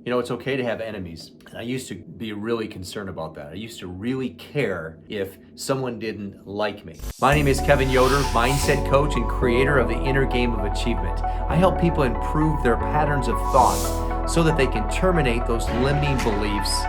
You know, it's okay to have enemies. And I used to be really concerned about that. I used to really care if someone didn't like me. My name is Kevin Yoder, mindset coach and creator of the Inner Game of Achievement. I help people improve their patterns of thought so that they can terminate those limiting beliefs,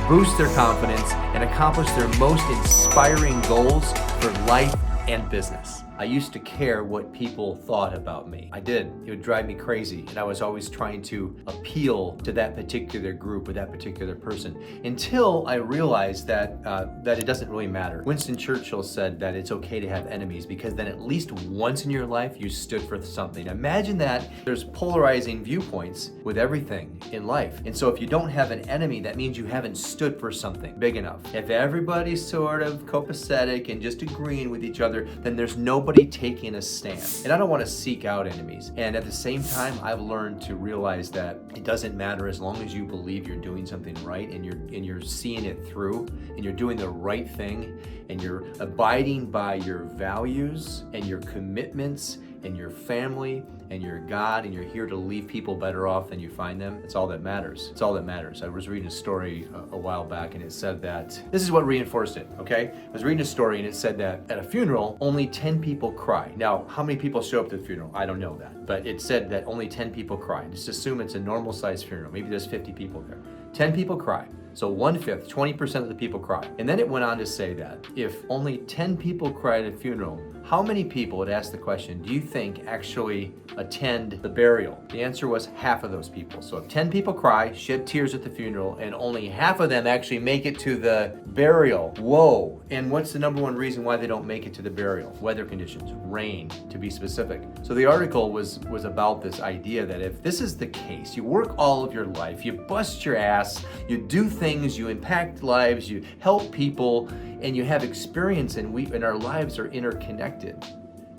boost their confidence, and accomplish their most inspiring goals for life and business. I used to care what people thought about me. I did. It would drive me crazy. And I was always trying to appeal to that particular group or that particular person until I realized that it doesn't really matter. Winston Churchill said that it's okay to have enemies because then at least once in your life you stood for something. Imagine that there's polarizing viewpoints with everything in life. And so if you don't have an enemy, that means you haven't stood for something big enough. If everybody's sort of copacetic and just agreeing with each other, then there's nobody taking a stand. And I don't want to seek out enemies. And at the same time, I've learned to realize that it doesn't matter as long as you believe you're doing something right and you're seeing it through and you're doing the right thing and you're abiding by your values and your commitments and your family and your God, and you're here to leave people better off than you find them. It's all that matters. It's all that matters. I was reading a story a while back and it said that, this is what reinforced it, okay? I was reading a story and it said that at a funeral, only 10 people cry. Now, how many people show up to the funeral? I don't know that. But it said that only 10 people cry. Just assume it's a normal sized funeral. Maybe there's 50 people there. 10 people cry. So 1/5, 20% of the people cry. And then it went on to say that if only 10 people cry at a funeral, how many people, it asked the question, do you think actually attend the burial? The answer was half of those people. So if 10 people cry, shed tears at the funeral, and only half of them actually make it to the burial. Whoa. And what's the number one reason why they don't make it to the burial? Weather conditions, rain, to be specific. So the article was about this idea that if this is the case, you work all of your life, you bust your ass, you do things, you impact lives, you help people, and you have experience, and our lives are interconnected.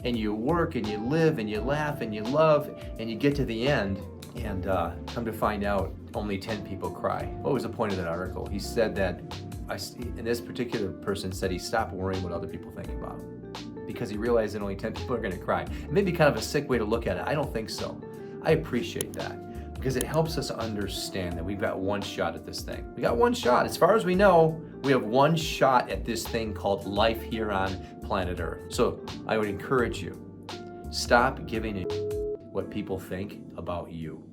And you work and you live and you laugh and you love, and you get to the end and come to find out only 10 people cry. What was the point of that article? He said that, and this particular person said he stopped worrying what other people think about him because he realized that only 10 people are going to cry. It may be kind of a sick way to look at it. I don't think so. I appreciate that, because it helps us understand that we've got one shot at this thing. We got one shot. As far as we know, we have one shot at this thing called life here on planet Earth. So I would encourage you, stop giving a what people think about you.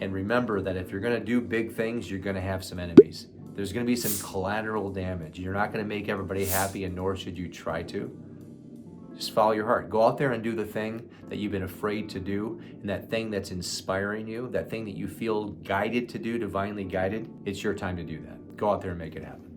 And remember that if you're gonna do big things, you're gonna have some enemies. There's gonna be some collateral damage. You're not gonna make everybody happy, and nor should you try to. Just follow your heart. Go out there and do the thing that you've been afraid to do, and that thing that's inspiring you, that thing that you feel guided to do, divinely guided. It's your time to do that. Go out there and make it happen.